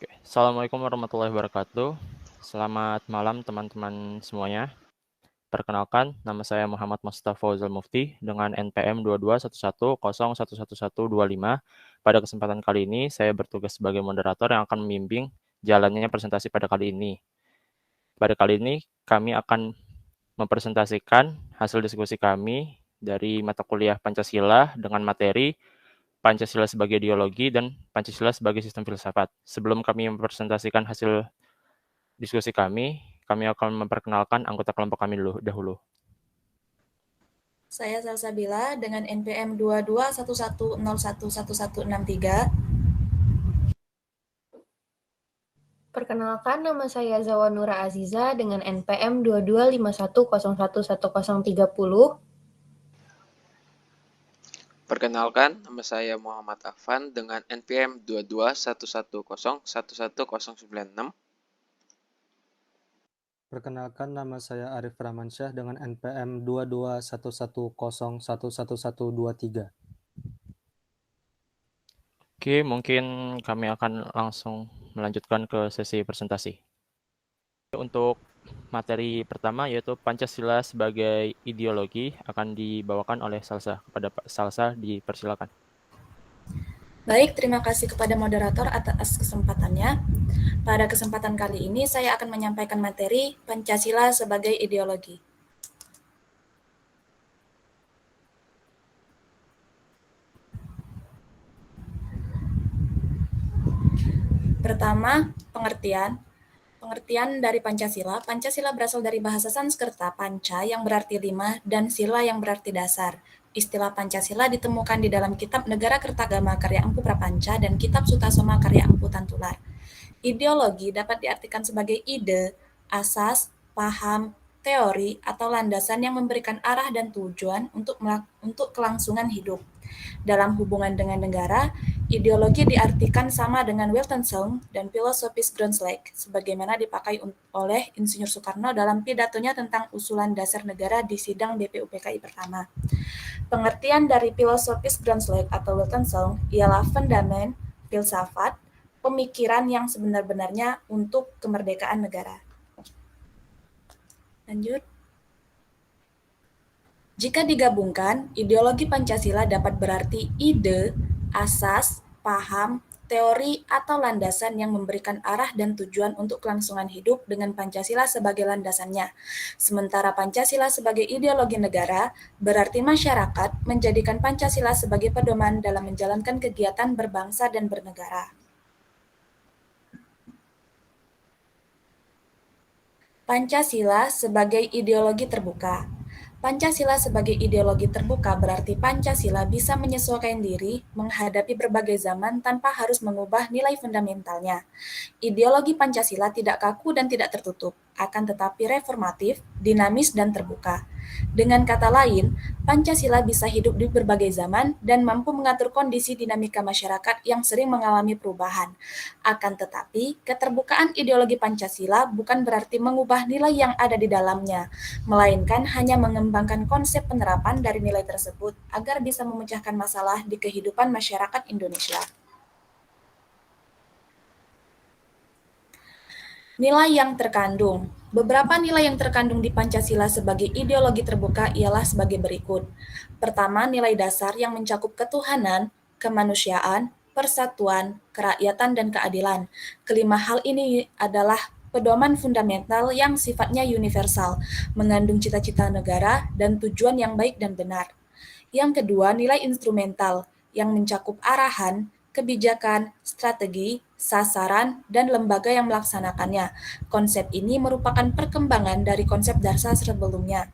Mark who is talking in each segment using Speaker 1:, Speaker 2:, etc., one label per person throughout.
Speaker 1: Assalamualaikum warahmatullahi wabarakatuh. Selamat malam teman-teman semuanya. Perkenalkan, nama saya Muhammad Mustafa Fauzal Mufti dengan NPM 2211011125. Pada kesempatan kali ini, saya bertugas sebagai moderator yang akan membimbing jalannya presentasi pada kali ini. Pada kali ini, kami akan mempresentasikan hasil diskusi kami dari mata kuliah Pancasila dengan materi Pancasila sebagai ideologi dan Pancasila sebagai sistem filsafat. Sebelum kami mempresentasikan hasil diskusi kami akan memperkenalkan anggota kelompok kami dahulu.
Speaker 2: Saya Salsabila dengan NPM 2211011163.
Speaker 3: Perkenalkan, nama saya Zawanura Aziza dengan NPM 2251011030.
Speaker 4: Perkenalkan, nama saya Muhammad Afan dengan NPM 2211011096.
Speaker 5: Perkenalkan, nama saya Arif Rahmansyah dengan NPM 2211011123.
Speaker 1: Oke, mungkin kami akan langsung melanjutkan ke sesi presentasi. Untuk materi pertama yaitu Pancasila sebagai ideologi akan dibawakan oleh Salsa. Kepada Pak Salsa dipersilakan.
Speaker 2: Baik, terima kasih kepada moderator atas kesempatannya. Pada kesempatan kali ini saya akan menyampaikan materi Pancasila sebagai ideologi. Pertama, pengertian. Pengertian dari Pancasila. Pancasila berasal dari bahasa Sanskerta panca yang berarti 5 dan sila yang berarti dasar. Istilah Pancasila ditemukan di dalam Kitab Negara Kertagama karya Empu Prapanca dan Kitab Sutasoma karya Empu Tantular. Ideologi dapat diartikan sebagai ide, asas, paham, teori, atau landasan yang memberikan arah dan tujuan untuk kelangsungan hidup. Dalam hubungan dengan negara, ideologi diartikan sama dengan Weltanschauung dan filosofis Grundslag, sebagaimana dipakai oleh Insinyur Soekarno dalam pidatonya tentang usulan dasar negara di sidang BPUPKI pertama. Pengertian dari filosofis Grundslag atau Weltanschauung ialah fundamen, filsafat, pemikiran yang sebenar-benarnya untuk kemerdekaan negara. Lanjut. Jika digabungkan, ideologi Pancasila dapat berarti ide, asas, paham, teori, atau landasan yang memberikan arah dan tujuan untuk kelangsungan hidup dengan Pancasila sebagai landasannya. Sementara Pancasila sebagai ideologi negara berarti masyarakat menjadikan Pancasila sebagai pedoman dalam menjalankan kegiatan berbangsa dan bernegara. Pancasila sebagai ideologi terbuka. Pancasila sebagai ideologi terbuka berarti Pancasila bisa menyesuaikan diri menghadapi berbagai zaman tanpa harus mengubah nilai fundamentalnya. Ideologi Pancasila tidak kaku dan tidak tertutup, akan tetapi reformatif, dinamis, dan terbuka. Dengan kata lain, Pancasila bisa hidup di berbagai zaman dan mampu mengatur kondisi dinamika masyarakat yang sering mengalami perubahan. Akan tetapi, keterbukaan ideologi Pancasila bukan berarti mengubah nilai yang ada di dalamnya, melainkan hanya mengembangkan konsep penerapan dari nilai tersebut agar bisa memecahkan masalah di kehidupan masyarakat Indonesia. Nilai yang terkandung. Beberapa nilai yang terkandung di Pancasila sebagai ideologi terbuka ialah sebagai berikut. Pertama, nilai dasar yang mencakup ketuhanan, kemanusiaan, persatuan, kerakyatan, dan keadilan. Kelima hal ini adalah pedoman fundamental yang sifatnya universal, mengandung cita-cita negara dan tujuan yang baik dan benar. Yang kedua, nilai instrumental yang mencakup arahan, kebijakan, strategi, sasaran, dan lembaga yang melaksanakannya. Konsep ini merupakan perkembangan dari konsep dasar sebelumnya.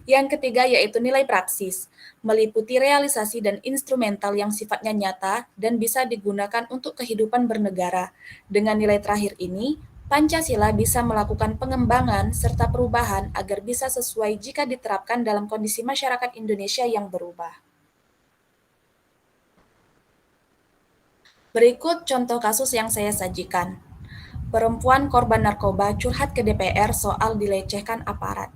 Speaker 2: Yang ketiga yaitu nilai praksis, meliputi realisasi dan instrumental yang sifatnya nyata dan bisa digunakan untuk kehidupan bernegara. Dengan nilai terakhir ini, Pancasila bisa melakukan pengembangan serta perubahan agar bisa sesuai jika diterapkan dalam kondisi masyarakat Indonesia yang berubah. Berikut contoh kasus yang saya sajikan. Perempuan korban narkoba curhat ke DPR soal dilecehkan aparat.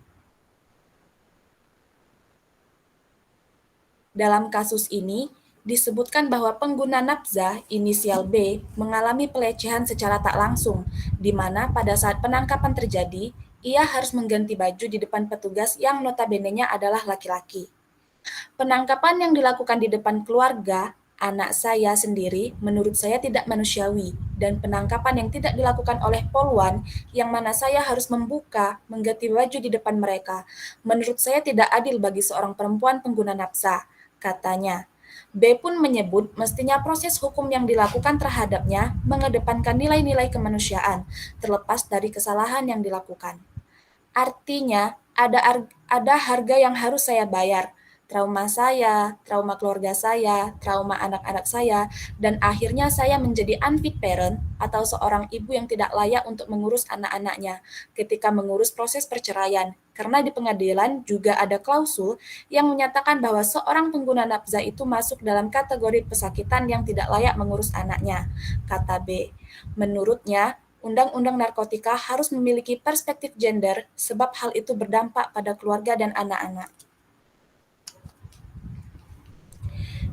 Speaker 2: Dalam kasus ini, disebutkan bahwa pengguna nafza inisial B mengalami pelecehan secara tak langsung, di mana pada saat penangkapan terjadi, ia harus mengganti baju di depan petugas yang notabene-nya adalah laki-laki. Penangkapan yang dilakukan di depan keluarga, anak saya sendiri, menurut saya tidak manusiawi, dan penangkapan yang tidak dilakukan oleh Polwan, yang mana saya harus mengganti baju di depan mereka, menurut saya tidak adil bagi seorang perempuan pengguna nafsa, katanya. B pun menyebut mestinya proses hukum yang dilakukan terhadapnya mengedepankan nilai-nilai kemanusiaan, terlepas dari kesalahan yang dilakukan. Artinya, ada harga yang harus saya bayar. Trauma saya, trauma keluarga saya, trauma anak-anak saya, dan akhirnya saya menjadi unfit parent atau seorang ibu yang tidak layak untuk mengurus anak-anaknya ketika mengurus proses perceraian. Karena di pengadilan juga ada klausul yang menyatakan bahwa seorang pengguna nafza itu masuk dalam kategori pesakitan yang tidak layak mengurus anaknya, kata B. Menurutnya, Undang-undang narkotika harus memiliki perspektif gender sebab hal itu berdampak pada keluarga dan anak-anak.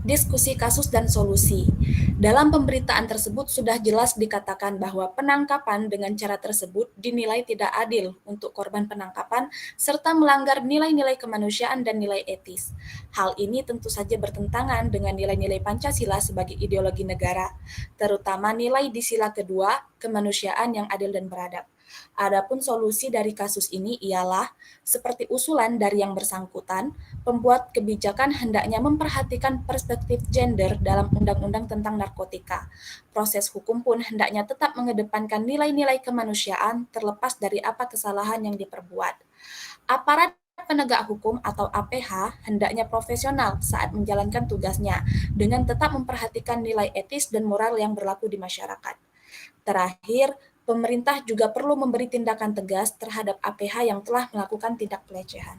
Speaker 2: Diskusi kasus dan solusi. Dalam pemberitaan tersebut sudah jelas dikatakan bahwa penangkapan dengan cara tersebut dinilai tidak adil untuk korban penangkapan serta melanggar nilai-nilai kemanusiaan dan nilai etis. Hal ini tentu saja bertentangan dengan nilai-nilai Pancasila sebagai ideologi negara, terutama nilai di sila kedua, kemanusiaan yang adil dan beradab. Adapun solusi dari kasus ini ialah, seperti usulan dari yang bersangkutan, pembuat kebijakan hendaknya memperhatikan perspektif gender dalam undang-undang tentang narkotika. Proses hukum pun hendaknya tetap mengedepankan nilai-nilai kemanusiaan terlepas dari apa kesalahan yang diperbuat. Aparat penegak hukum atau APH hendaknya profesional saat menjalankan tugasnya dengan tetap memperhatikan nilai etis dan moral yang berlaku di masyarakat. Terakhir, pemerintah juga perlu memberi tindakan tegas terhadap APH yang telah melakukan tindak pelecehan.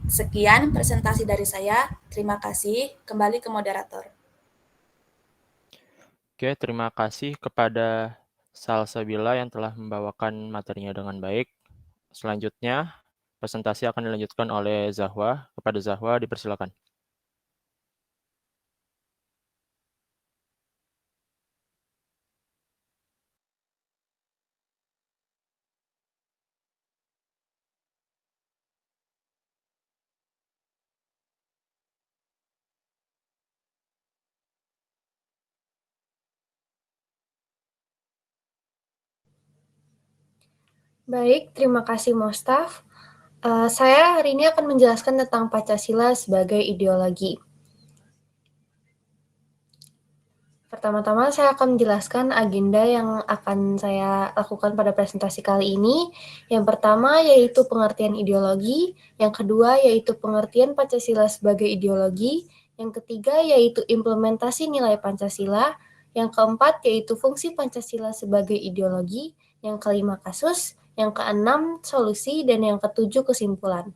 Speaker 2: Sekian presentasi dari saya. Terima kasih. Kembali ke moderator.
Speaker 1: Oke, terima kasih kepada Salsabila yang telah membawakan materinya dengan baik. Selanjutnya, presentasi akan dilanjutkan oleh Zahwa. Kepada Zahwa, dipersilakan.
Speaker 3: Baik, terima kasih Mostaf. Saya hari ini akan menjelaskan tentang Pancasila sebagai ideologi. Pertama-tama saya akan menjelaskan agenda yang akan saya lakukan pada presentasi kali ini. Yang pertama yaitu pengertian ideologi, yang kedua yaitu pengertian Pancasila sebagai ideologi, yang ketiga yaitu implementasi nilai Pancasila, yang keempat yaitu fungsi Pancasila sebagai ideologi, yang kelima kasus, yang keenam solusi, dan yang ketujuh kesimpulan.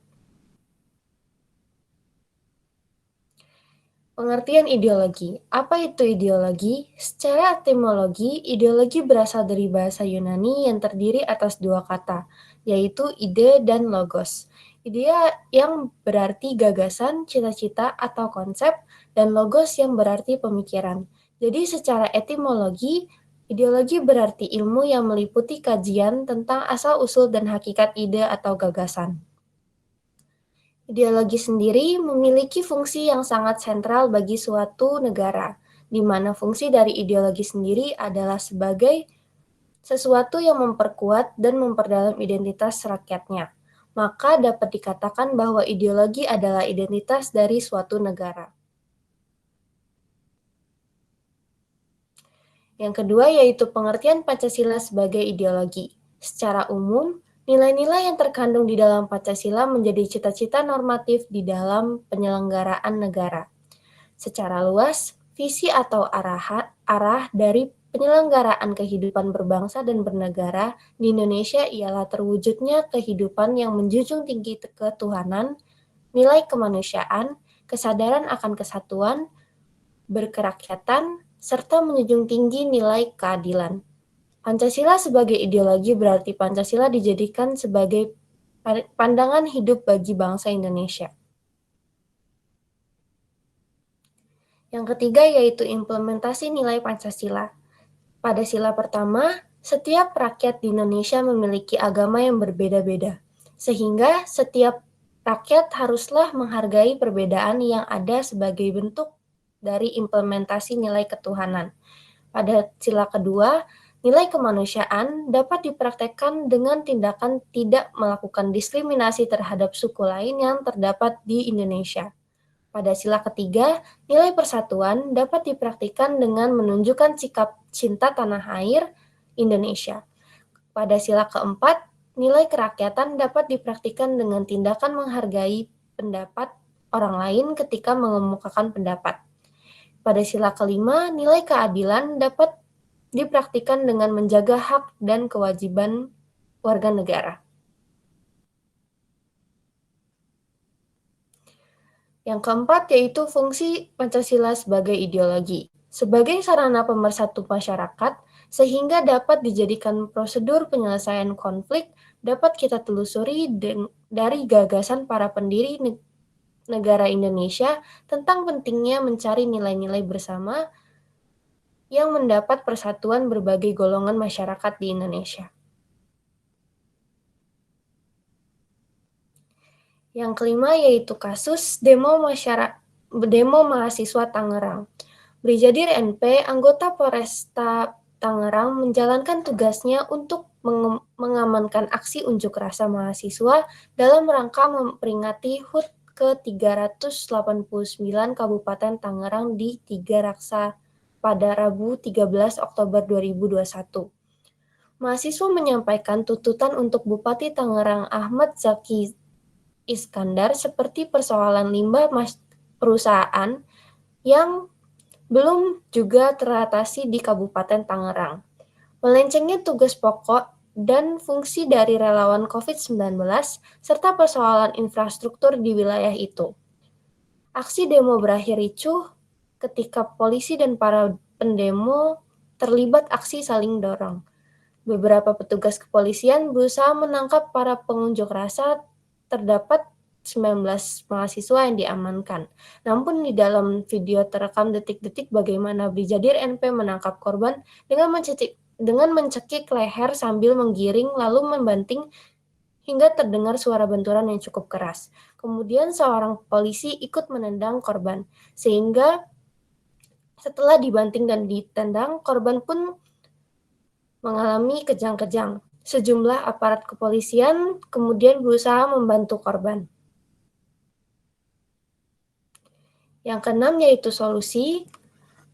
Speaker 3: Pengertian ideologi. Apa itu ideologi? Secara etimologi, ideologi berasal dari bahasa Yunani yang terdiri atas dua kata, yaitu ide dan logos. Ide yang berarti gagasan, cita-cita, atau konsep, dan logos yang berarti pemikiran. Jadi secara etimologi, ideologi berarti ilmu yang meliputi kajian tentang asal-usul dan hakikat ide atau gagasan. Ideologi sendiri memiliki fungsi yang sangat sentral bagi suatu negara, di mana fungsi dari ideologi sendiri adalah sebagai sesuatu yang memperkuat dan memperdalam identitas rakyatnya. Maka dapat dikatakan bahwa ideologi adalah identitas dari suatu negara. Yang kedua yaitu pengertian Pancasila sebagai ideologi. Secara umum, nilai-nilai yang terkandung di dalam Pancasila menjadi cita-cita normatif di dalam penyelenggaraan negara. Secara luas, visi atau arah dari penyelenggaraan kehidupan berbangsa dan bernegara di Indonesia ialah terwujudnya kehidupan yang menjunjung tinggi ketuhanan, nilai kemanusiaan, kesadaran akan kesatuan, berkerakyatan, serta menjunjung tinggi nilai keadilan. Pancasila sebagai ideologi berarti Pancasila dijadikan sebagai pandangan hidup bagi bangsa Indonesia. Yang ketiga yaitu implementasi nilai Pancasila. Pada sila pertama, setiap rakyat di Indonesia memiliki agama yang berbeda-beda, sehingga setiap rakyat haruslah menghargai perbedaan yang ada sebagai bentuk dari implementasi nilai ketuhanan. Pada sila kedua, nilai kemanusiaan dapat dipraktekkan dengan tindakan tidak melakukan diskriminasi terhadap suku lain yang terdapat di Indonesia. Pada sila ketiga, nilai persatuan dapat dipraktikkan dengan menunjukkan sikap cinta tanah air Indonesia. Pada sila keempat, nilai kerakyatan dapat dipraktikkan dengan tindakan menghargai pendapat orang lain ketika mengemukakan pendapat. Pada sila kelima, nilai keadilan dapat dipraktikkan dengan menjaga hak dan kewajiban warga negara. Yang keempat yaitu fungsi Pancasila sebagai ideologi. Sebagai sarana pemersatu masyarakat, sehingga dapat dijadikan prosedur penyelesaian konflik, dapat kita telusuri dari gagasan para pendiri negara Indonesia tentang pentingnya mencari nilai-nilai bersama yang mendapat persatuan berbagai golongan masyarakat di Indonesia. Yang kelima yaitu kasus demo mahasiswa Tangerang. Brigadir NP, anggota Polresta Tangerang, menjalankan tugasnya untuk mengamankan aksi unjuk rasa mahasiswa dalam rangka memperingati HUT ke-389 Kabupaten Tangerang di Tiga Raksa pada Rabu 13 Oktober 2021. Mahasiswa menyampaikan tuntutan untuk Bupati Tangerang Ahmad Zaki Iskandar seperti persoalan limbah perusahaan yang belum juga teratasi di Kabupaten Tangerang. Melencengnya tugas pokok dan fungsi dari relawan COVID-19 serta persoalan infrastruktur di wilayah itu. Aksi demo berakhir ricuh ketika polisi dan para pendemo terlibat aksi saling dorong. Beberapa petugas kepolisian berusaha menangkap para pengunjuk rasa. Terdapat 19 mahasiswa yang diamankan. Namun di dalam video terekam detik-detik bagaimana Brigadir NP menangkap korban dengan mencekik leher sambil menggiring lalu membanting hingga terdengar suara benturan yang cukup keras. Kemudian seorang polisi ikut menendang korban, sehingga setelah dibanting dan ditendang, korban pun mengalami kejang-kejang. Sejumlah aparat kepolisian kemudian berusaha membantu korban. Yang keenam yaitu solusi.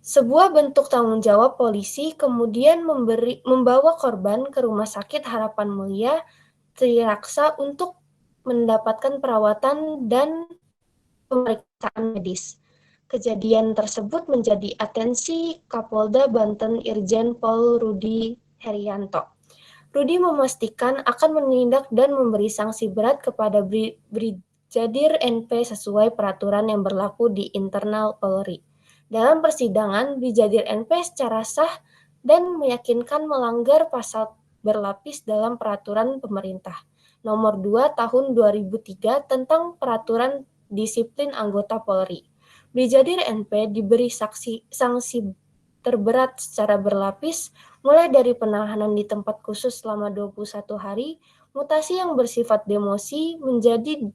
Speaker 3: Sebuah bentuk tanggung jawab polisi kemudian membawa korban ke Rumah Sakit Harapan Mulia Triraksa untuk mendapatkan perawatan dan pemeriksaan medis. Kejadian tersebut menjadi atensi Kapolda Banten Irjen Pol Rudi Herianto. Rudi memastikan akan menindak dan memberi sanksi berat kepada Brigadir NP sesuai peraturan yang berlaku di internal Polri. Dalam persidangan, Brigadir NP secara sah dan meyakinkan melanggar pasal berlapis dalam peraturan pemerintah nomor 2 tahun 2003 tentang peraturan disiplin anggota Polri. Brigadir NP diberi sanksi terberat secara berlapis, mulai dari penahanan di tempat khusus selama 21 hari, mutasi yang bersifat demosi menjadi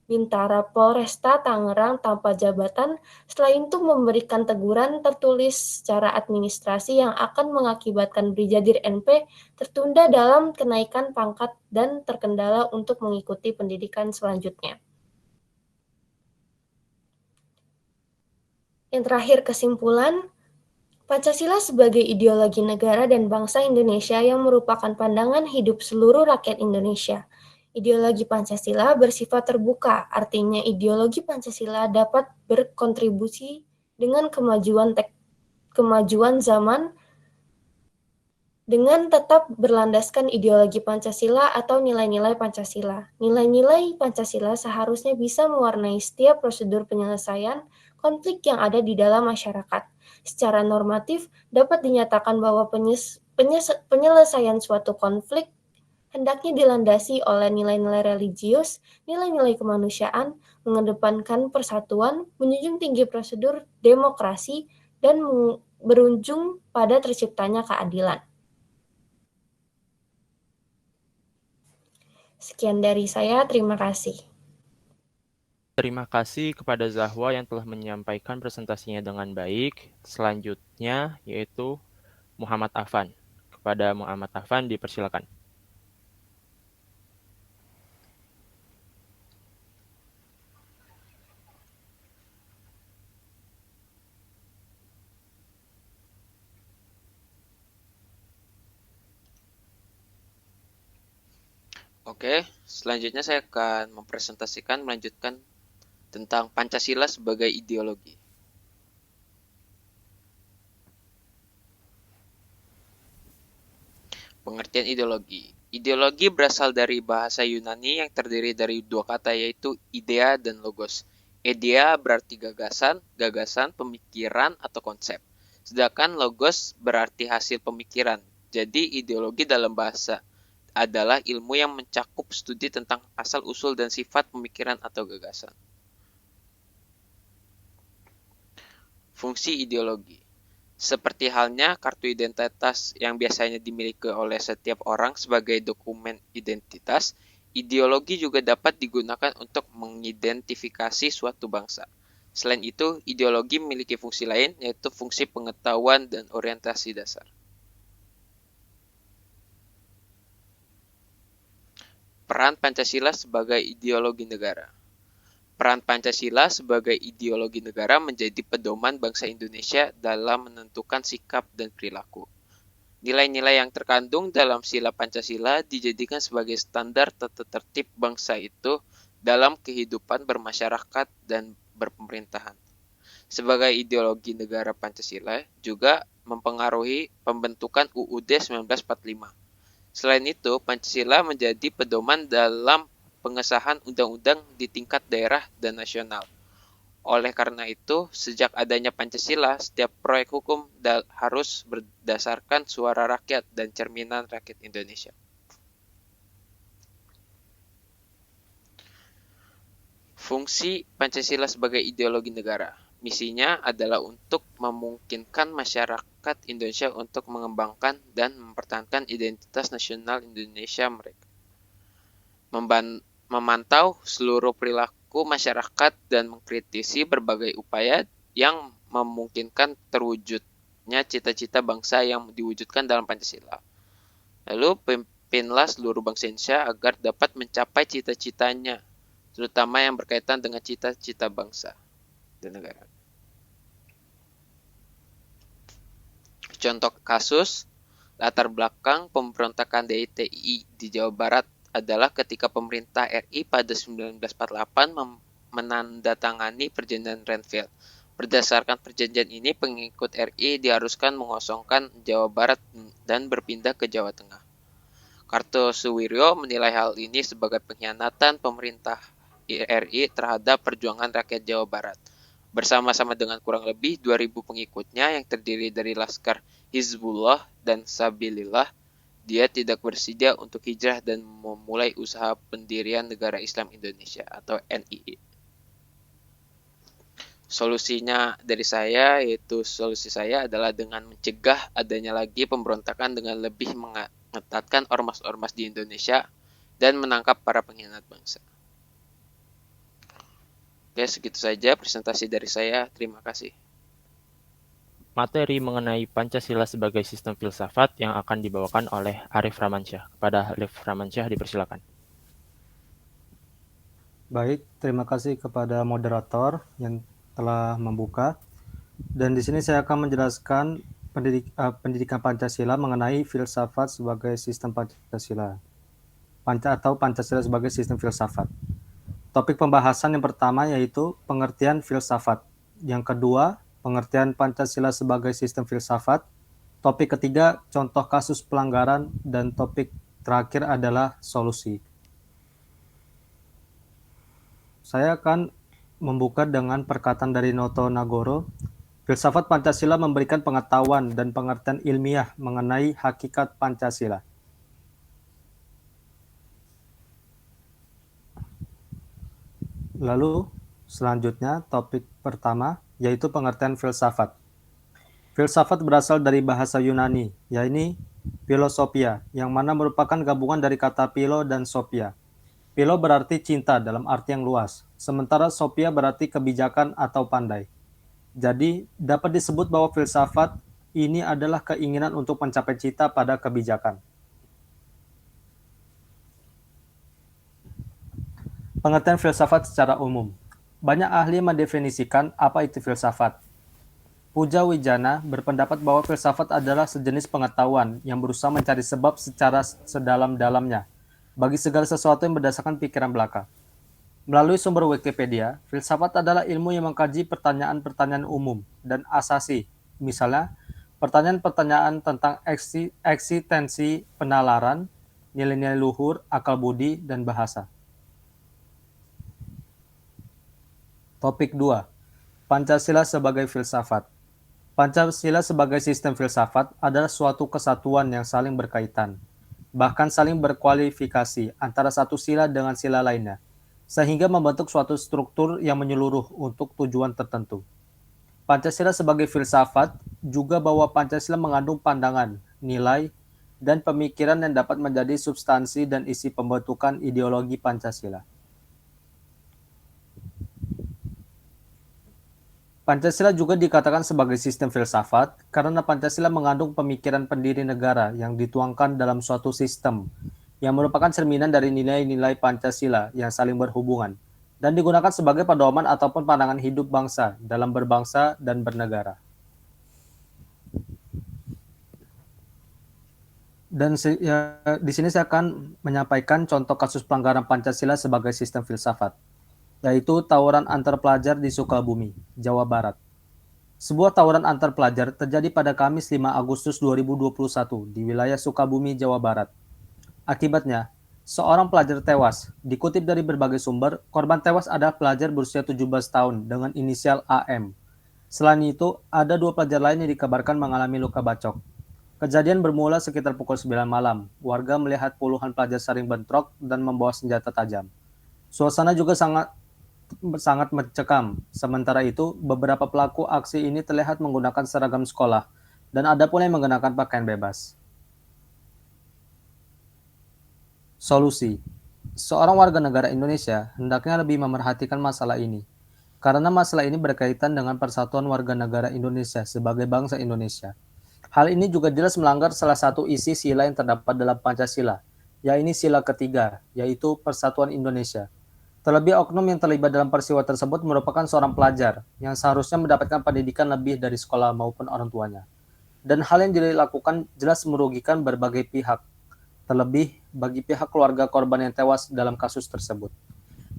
Speaker 3: Bintara Polresta Tangerang tanpa jabatan, selain itu memberikan teguran tertulis secara administrasi yang akan mengakibatkan Brigadir NP tertunda dalam kenaikan pangkat dan terkendala untuk mengikuti pendidikan selanjutnya. Yang terakhir, kesimpulan, Pancasila sebagai ideologi negara dan bangsa Indonesia yang merupakan pandangan hidup seluruh rakyat Indonesia. Ideologi Pancasila bersifat terbuka, artinya ideologi Pancasila dapat berkontribusi dengan kemajuan zaman dengan tetap berlandaskan ideologi Pancasila atau nilai-nilai Pancasila. Nilai-nilai Pancasila seharusnya bisa mewarnai setiap prosedur penyelesaian konflik yang ada di dalam masyarakat. Secara normatif, dapat dinyatakan bahwa penyelesaian suatu konflik hendaknya dilandasi oleh nilai-nilai religius, nilai-nilai kemanusiaan, mengedepankan persatuan, menjunjung tinggi prosedur demokrasi, dan berujung pada terciptanya keadilan. Sekian dari saya, terima kasih.
Speaker 1: Terima kasih kepada Zahwa yang telah menyampaikan presentasinya dengan baik. Selanjutnya yaitu Muhammad Afan. Kepada Muhammad Afan dipersilakan.
Speaker 4: Oke, selanjutnya saya akan melanjutkan tentang Pancasila sebagai ideologi. Pengertian ideologi. Ideologi berasal dari bahasa Yunani yang terdiri dari dua kata yaitu idea dan logos. Idea berarti gagasan, pemikiran, atau konsep. Sedangkan logos berarti hasil pemikiran. Jadi ideologi dalam bahasa adalah ilmu yang mencakup studi tentang asal-usul dan sifat pemikiran atau gagasan. Fungsi ideologi. Seperti halnya kartu identitas yang biasanya dimiliki oleh setiap orang sebagai dokumen identitas, ideologi juga dapat digunakan untuk mengidentifikasi suatu bangsa. Selain itu, ideologi memiliki fungsi lain, yaitu fungsi pengetahuan dan orientasi dasar. Peran Pancasila sebagai ideologi negara. Peran Pancasila sebagai ideologi negara menjadi pedoman bangsa Indonesia dalam menentukan sikap dan perilaku. Nilai-nilai yang terkandung dalam sila Pancasila dijadikan sebagai standar tata tertib bangsa itu dalam kehidupan bermasyarakat dan berpemerintahan. Sebagai ideologi negara, Pancasila juga mempengaruhi pembentukan UUD 1945. Selain itu, Pancasila menjadi pedoman dalam pengesahan undang-undang di tingkat daerah dan nasional. Oleh karena itu, sejak adanya Pancasila, setiap proyek hukum harus berdasarkan suara rakyat dan cerminan rakyat Indonesia. Fungsi Pancasila sebagai ideologi negara. Misinya adalah untuk memungkinkan masyarakat Indonesia untuk mengembangkan dan mempertahankan identitas nasional Indonesia mereka. Memantau seluruh perilaku masyarakat dan mengkritisi berbagai upaya yang memungkinkan terwujudnya cita-cita bangsa yang diwujudkan dalam Pancasila. Lalu pimpinlah seluruh bangsa Indonesia agar dapat mencapai cita-citanya, terutama yang berkaitan dengan cita-cita bangsa dan negara. Contoh kasus, latar belakang pemberontakan DITI di Jawa Barat adalah ketika pemerintah RI pada 1948 menandatangani perjanjian Renville. Berdasarkan perjanjian ini, pengikut RI diharuskan mengosongkan Jawa Barat dan berpindah ke Jawa Tengah. Kartosuwiryo menilai hal ini sebagai pengkhianatan pemerintah RI terhadap perjuangan rakyat Jawa Barat. Bersama-sama dengan kurang lebih 2.000 pengikutnya yang terdiri dari Laskar Hizbullah dan Sabilillah, dia tidak bersedia untuk hijrah dan memulai usaha pendirian Negara Islam Indonesia atau NII. Solusi saya adalah dengan mencegah adanya lagi pemberontakan dengan lebih mengetatkan ormas-ormas di Indonesia dan menangkap para pengkhianat bangsa. Oke, segitu saja presentasi dari saya. Terima kasih.
Speaker 1: Materi mengenai Pancasila sebagai sistem filsafat yang akan dibawakan oleh Arif Ramansyah. Kepada Arif Ramansyah dipersilakan.
Speaker 5: Baik, terima kasih kepada moderator yang telah membuka. Dan di sini saya akan menjelaskan pendidikan Pancasila mengenai filsafat sebagai sistem Pancasila. Atau Pancasila sebagai sistem filsafat. Topik pembahasan yang pertama yaitu pengertian filsafat. Yang kedua, pengertian Pancasila sebagai sistem filsafat. Topik ketiga, contoh kasus pelanggaran. Dan topik terakhir adalah solusi. Saya akan membuka dengan perkataan dari Noto Nagoro. Filsafat Pancasila memberikan pengetahuan dan pengertian ilmiah mengenai hakikat Pancasila. Lalu selanjutnya topik pertama yaitu pengertian filsafat. Filsafat berasal dari bahasa Yunani, yaitu philosophia, yang mana merupakan gabungan dari kata philo dan sophia. Philo berarti cinta dalam arti yang luas, sementara sophia berarti kebijakan atau pandai. Jadi, dapat disebut bahwa filsafat ini adalah keinginan untuk mencapai cita pada kebijakan. Pengertian filsafat secara umum. Banyak ahli mendefinisikan apa itu filsafat. Puja Wijana berpendapat bahwa filsafat adalah sejenis pengetahuan yang berusaha mencari sebab secara sedalam-dalamnya bagi segala sesuatu yang berdasarkan pikiran belaka. Melalui sumber Wikipedia, filsafat adalah ilmu yang mengkaji pertanyaan-pertanyaan umum dan asasi, misalnya pertanyaan-pertanyaan tentang eksistensi, penalaran, nilai-nilai luhur, akal budi, dan bahasa. Topik 2. Pancasila sebagai filsafat. Pancasila sebagai sistem filsafat adalah suatu kesatuan yang saling berkaitan, bahkan saling berkualifikasi antara satu sila dengan sila lainnya, sehingga membentuk suatu struktur yang menyeluruh untuk tujuan tertentu. Pancasila sebagai filsafat juga bahwa Pancasila mengandung pandangan, nilai, dan pemikiran yang dapat menjadi substansi dan isi pembentukan ideologi Pancasila. Pancasila juga dikatakan sebagai sistem filsafat karena Pancasila mengandung pemikiran pendiri negara yang dituangkan dalam suatu sistem yang merupakan cerminan dari nilai-nilai Pancasila yang saling berhubungan dan digunakan sebagai pedoman ataupun pandangan hidup bangsa dalam berbangsa dan bernegara. Dan di sini saya akan menyampaikan contoh kasus pelanggaran Pancasila sebagai sistem filsafat, yaitu tawuran antar pelajar di Sukabumi, Jawa Barat. Sebuah tawuran antar pelajar terjadi pada Kamis 5 Agustus 2021 di wilayah Sukabumi, Jawa Barat. Akibatnya, seorang pelajar tewas. Dikutip dari berbagai sumber, korban tewas adalah pelajar berusia 17 tahun dengan inisial AM. Selain itu, ada 2 pelajar lain yang dikabarkan mengalami luka bacok. Kejadian bermula sekitar pukul 9 malam. Warga melihat puluhan pelajar saling bentrok dan membawa senjata tajam. Suasana juga sangat mencekam. Sementara itu, beberapa pelaku aksi ini terlihat menggunakan seragam sekolah, dan ada pula yang mengenakan pakaian bebas. Solusi. Seorang warga negara Indonesia hendaknya lebih memerhatikan masalah ini, karena masalah ini berkaitan dengan persatuan warga negara Indonesia sebagai bangsa Indonesia. Hal ini juga jelas melanggar salah satu isi sila yang terdapat dalam Pancasila, yaitu sila ketiga, yaitu Persatuan Indonesia. Terlebih oknum yang terlibat dalam peristiwa tersebut merupakan seorang pelajar yang seharusnya mendapatkan pendidikan lebih dari sekolah maupun orang tuanya. Dan hal yang dilakukan jelas merugikan berbagai pihak, terlebih bagi pihak keluarga korban yang tewas dalam kasus tersebut.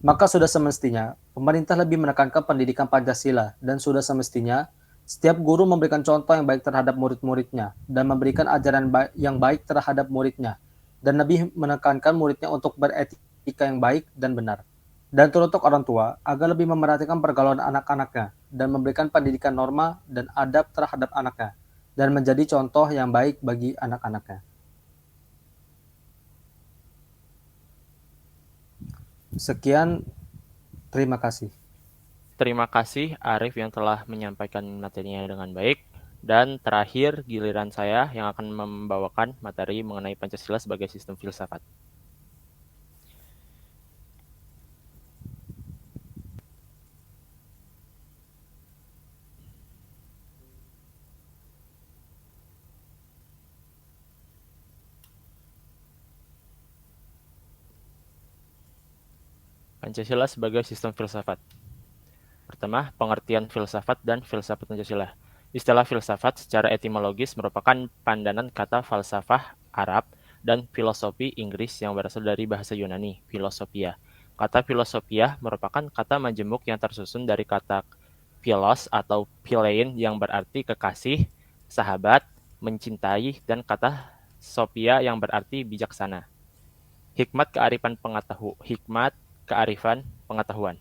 Speaker 5: Maka sudah semestinya pemerintah lebih menekankan pendidikan Pancasila dan sudah semestinya setiap guru memberikan contoh yang baik terhadap murid-muridnya dan memberikan ajaran yang baik terhadap muridnya dan lebih menekankan muridnya untuk beretika yang baik dan benar. Dan teruntuk orang tua agar lebih memerhatikan pergaulan anak-anaknya dan memberikan pendidikan norma dan adab terhadap anaknya dan menjadi contoh yang baik bagi anak-anaknya. Sekian, terima kasih.
Speaker 1: Terima kasih Arif yang telah menyampaikan materinya dengan baik. Dan terakhir giliran saya yang akan membawakan materi mengenai Pancasila sebagai sistem filsafat. Pancasila sebagai sistem filsafat. Pertama, pengertian filsafat dan filsafat Pancasila. Istilah filsafat secara etimologis merupakan pandanan kata falsafah Arab dan filosofi Inggris yang berasal dari bahasa Yunani, philosophia. Kata philosophia merupakan kata majemuk yang tersusun dari kata philos atau philein yang berarti kekasih, sahabat, mencintai, dan kata sophia yang berarti bijaksana. Hikmat kearifan pengetahuan.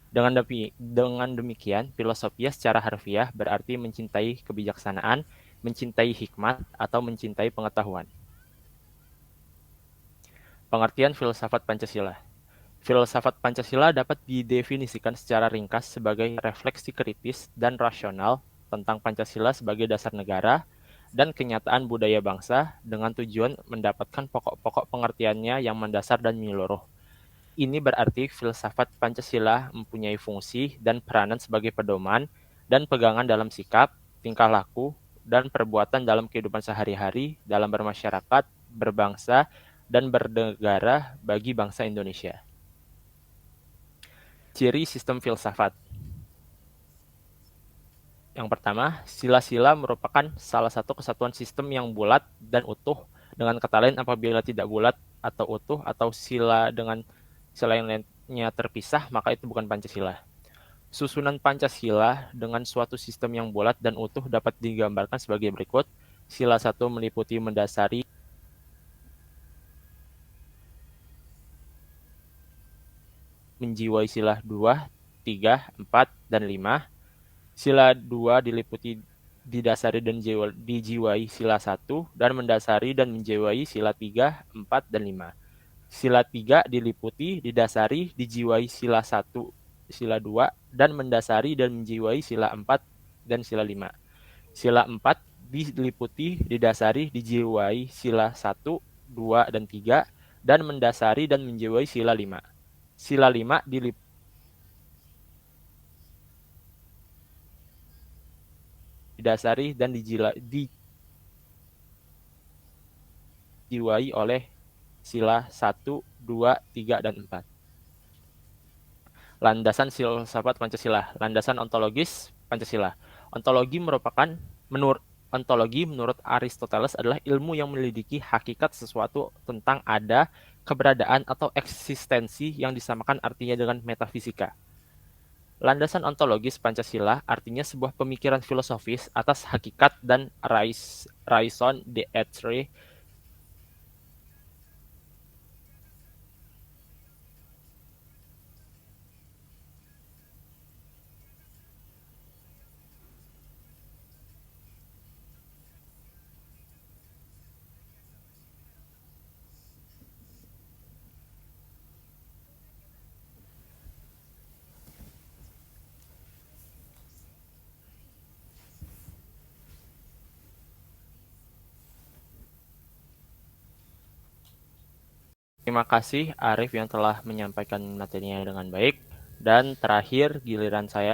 Speaker 1: Dengan demikian, filosofia secara harfiah berarti mencintai kebijaksanaan, mencintai hikmat, atau mencintai pengetahuan. Pengertian filsafat Pancasila. Filsafat Pancasila dapat didefinisikan secara ringkas sebagai refleksi kritis dan rasional tentang Pancasila sebagai dasar negara dan kenyataan budaya bangsa dengan tujuan mendapatkan pokok-pokok pengertiannya yang mendasar dan menyeluruh. Ini berarti filsafat Pancasila mempunyai fungsi dan peranan sebagai pedoman dan pegangan dalam sikap, tingkah laku, dan perbuatan dalam kehidupan sehari-hari dalam bermasyarakat, berbangsa, dan bernegara bagi bangsa Indonesia. Ciri sistem filsafat. Yang pertama, sila-sila merupakan salah satu kesatuan sistem yang bulat dan utuh. Dengan kata lain, apabila tidak bulat atau utuh atau sila dengan sila yang lainnya terpisah, maka itu bukan Pancasila. Susunan Pancasila dengan suatu sistem yang bulat dan utuh dapat digambarkan sebagai berikut. Sila 1 meliputi mendasari menjiwai sila 2, 3, 4, dan 5. Sila 2 diliputi didasari dan dijiwai sila 1 dan mendasari dan menjiwai sila 3, 4, dan 5. Sila 3 diliputi didasari dijiwai sila 1, sila 2, dan mendasari dan menjiwai sila 4 dan sila 5. Sila 4 diliputi didasari dijiwai sila 1, 2, dan 3, dan mendasari dan menjiwai sila 5. Sila 5 didasari dan dijiwai oleh sila 1, 2, 3, dan 4. Landasan filsafat Pancasila. Landasan ontologis Pancasila. Ontologi menurut Aristoteles adalah ilmu yang menyelidiki hakikat sesuatu tentang ada, keberadaan, atau eksistensi yang disamakan artinya dengan metafisika. Landasan ontologis Pancasila artinya sebuah pemikiran filosofis atas hakikat dan raison d'être Terima kasih Arif yang telah menyampaikan materinya dengan baik. Dan terakhir giliran saya.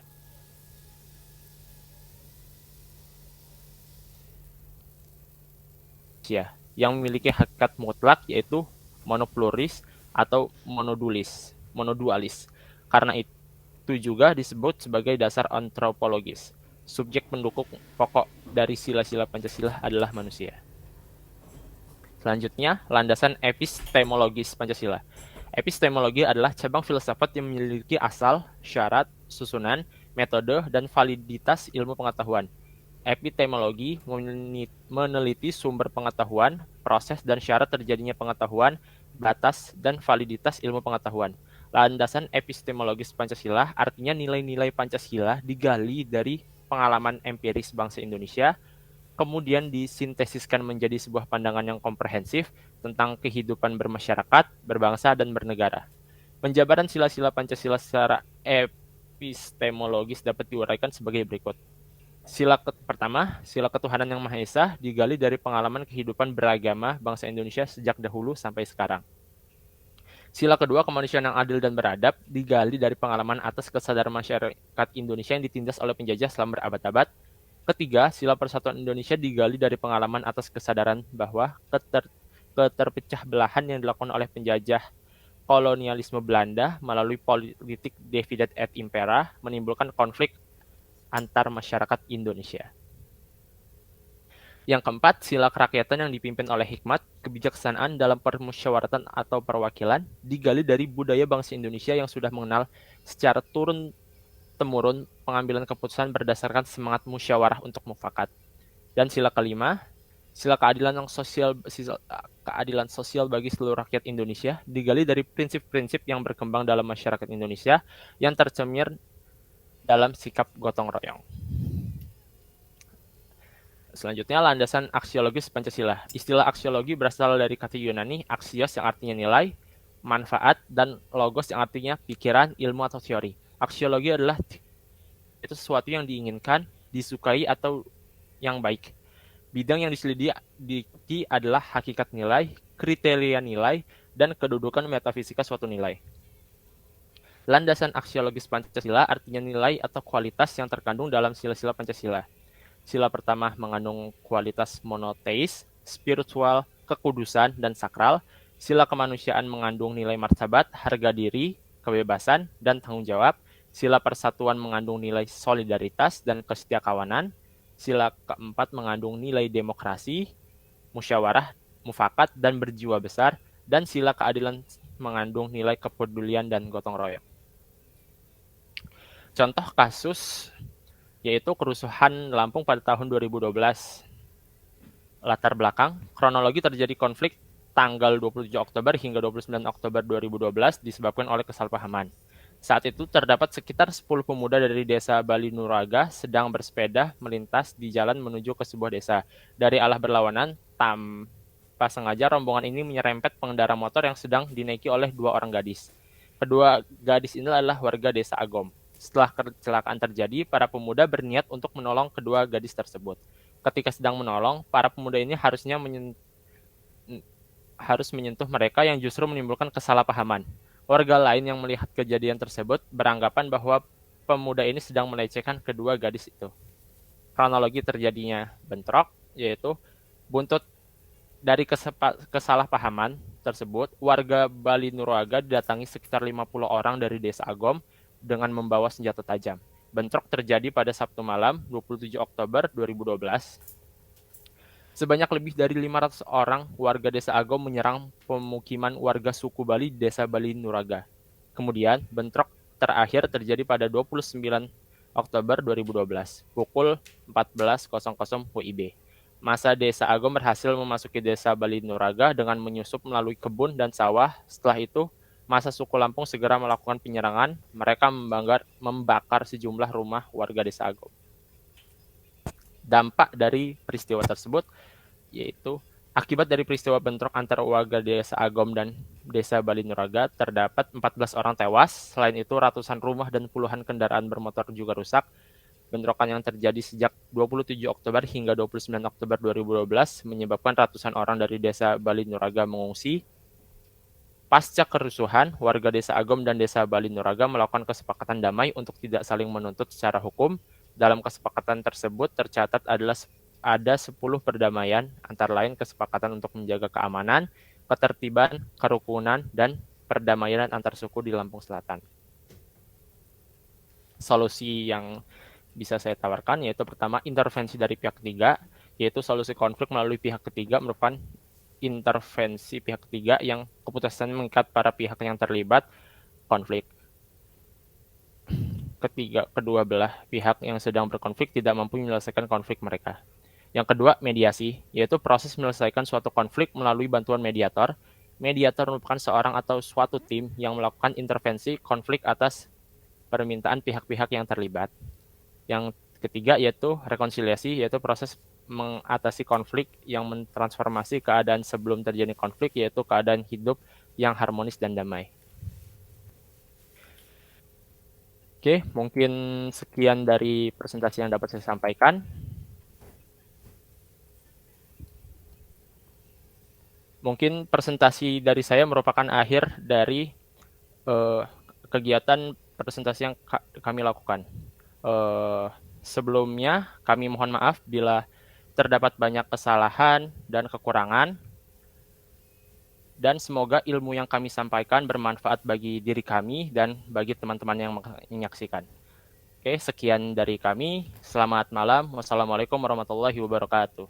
Speaker 1: Yang memiliki hakikat mutlak yaitu monopluris atau monodualis. Karena itu juga disebut sebagai dasar antropologis. Subjek pendukung pokok dari sila-sila Pancasila adalah manusia. Selanjutnya, landasan epistemologis Pancasila. Epistemologi adalah cabang filsafat yang memiliki asal, syarat, susunan, metode, dan validitas ilmu pengetahuan. Epistemologi meneliti sumber pengetahuan, proses dan syarat terjadinya pengetahuan, batas, dan validitas ilmu pengetahuan. Landasan epistemologis Pancasila artinya nilai-nilai Pancasila digali dari pengalaman empiris bangsa Indonesia, kemudian disintesiskan menjadi sebuah pandangan yang komprehensif tentang kehidupan bermasyarakat, berbangsa, dan bernegara. Penjabaran sila-sila Pancasila secara epistemologis dapat diuraikan sebagai berikut. Pertama, sila ketuhanan yang Maha Esa digali dari pengalaman kehidupan beragama bangsa Indonesia sejak dahulu sampai sekarang. Sila kedua, kemanusiaan yang adil dan beradab digali dari pengalaman atas kesadaran masyarakat Indonesia yang ditindas oleh penjajah selama berabad-abad. Ketiga, sila persatuan Indonesia digali dari pengalaman atas kesadaran bahwa keterpecah belahan yang dilakukan oleh penjajah kolonialisme Belanda melalui politik divide et impera menimbulkan konflik antar masyarakat Indonesia. Yang keempat, sila kerakyatan yang dipimpin oleh hikmat, kebijaksanaan dalam permusyawaratan atau perwakilan digali dari budaya bangsa Indonesia yang sudah mengenal secara turun-temurun pengambilan keputusan berdasarkan semangat musyawarah untuk mufakat. Dan sila kelima, sila keadilan sosial bagi seluruh rakyat Indonesia digali dari prinsip-prinsip yang berkembang dalam masyarakat Indonesia yang tercermin dalam sikap gotong royong. Selanjutnya, landasan aksiologis Pancasila. Istilah aksiologi berasal dari kata Yunani axios yang artinya nilai, manfaat, dan logos yang artinya pikiran, ilmu, atau teori. Aksiologi adalah itu sesuatu yang diinginkan, disukai, atau yang baik. Bidang yang diselidiki adalah hakikat nilai, kriteria nilai, dan kedudukan metafisika suatu nilai. Landasan aksiologis Pancasila artinya nilai atau kualitas yang terkandung dalam sila-sila Pancasila. Sila pertama mengandung kualitas monoteis, spiritual, kekudusan, dan sakral. Sila kemanusiaan mengandung nilai martabat, harga diri, kebebasan, dan tanggung jawab. Sila persatuan mengandung nilai solidaritas dan kesetiakawanan. Sila keempat mengandung nilai demokrasi, musyawarah, mufakat, dan berjiwa besar. Dan sila keadilan mengandung nilai kepedulian dan gotong royong. Contoh kasus yaitu kerusuhan Lampung pada tahun 2012. Latar belakang, kronologi terjadi konflik tanggal 27 Oktober hingga 29 Oktober 2012 disebabkan oleh kesalahpahaman. Saat itu terdapat sekitar 10 pemuda dari desa Bali Nuraga sedang bersepeda melintas di jalan menuju ke sebuah desa. Dari arah berlawanan, tanpa sengaja rombongan ini menyerempet pengendara motor yang sedang dinaiki oleh 2 orang gadis. Kedua gadis ini adalah warga desa Agom. Setelah kecelakaan terjadi, para pemuda berniat untuk menolong kedua gadis tersebut. Ketika sedang menolong, para pemuda ini harus menyentuh mereka yang justru menimbulkan kesalahpahaman. Warga lain yang melihat kejadian tersebut beranggapan bahwa pemuda ini sedang melecehkan kedua gadis itu. Kronologi terjadinya bentrok, yaitu buntut dari kesalahpahaman tersebut, warga Bali Nuraga didatangi sekitar 50 orang dari desa Agom dengan membawa senjata tajam. Bentrok terjadi pada Sabtu malam, 27 Oktober 2012. Sebanyak lebih dari 500 orang warga desa Agom menyerang pemukiman warga suku Bali di desa Bali Nuraga. Kemudian, bentrok terakhir terjadi pada 29 Oktober 2012, pukul 14.00 WIB. Masa desa Agom berhasil memasuki desa Bali Nuraga dengan menyusup melalui kebun dan sawah. Setelah itu, masa suku Lampung segera melakukan penyerangan. Mereka membakar sejumlah rumah warga desa Agom. Dampak dari peristiwa tersebut yaitu akibat dari peristiwa bentrok antara warga desa Agom dan desa Bali Nuraga, terdapat 14 orang tewas. Selain itu, ratusan rumah dan puluhan kendaraan bermotor juga rusak. Bentrokan yang terjadi sejak 27 Oktober hingga 29 Oktober 2012 menyebabkan ratusan orang dari desa Bali Nuraga mengungsi. Pasca kerusuhan, warga desa Agom dan desa Bali Nuraga melakukan kesepakatan damai untuk tidak saling menuntut secara hukum. Dalam kesepakatan tersebut tercatat ada 10 perdamaian, antara lain kesepakatan untuk menjaga keamanan, ketertiban, kerukunan, dan perdamaian antar suku di Lampung Selatan. Solusi yang bisa saya tawarkan yaitu pertama, intervensi dari pihak ketiga, yaitu solusi konflik melalui pihak ketiga merupakan intervensi pihak ketiga yang keputusannya mengikat para pihak yang terlibat konflik. Kedua belah pihak yang sedang berkonflik tidak mampu menyelesaikan konflik mereka. Yang kedua, mediasi, yaitu proses menyelesaikan suatu konflik melalui bantuan mediator. Mediator merupakan seorang atau suatu tim yang melakukan intervensi konflik atas permintaan pihak-pihak yang terlibat. Yang ketiga yaitu rekonsiliasi, yaitu proses mengatasi konflik yang mentransformasi keadaan sebelum terjadi konflik, yaitu keadaan hidup yang harmonis dan damai. Oke, mungkin sekian dari presentasi yang dapat saya sampaikan. Mungkin presentasi dari saya merupakan akhir dari kegiatan presentasi yang kami lakukan. Sebelumnya kami mohon maaf bila terdapat banyak kesalahan dan kekurangan, dan semoga ilmu yang kami sampaikan bermanfaat bagi diri kami dan bagi teman-teman yang menyaksikan. Oke, sekian dari kami. Selamat malam. Wassalamualaikum warahmatullahi wabarakatuh.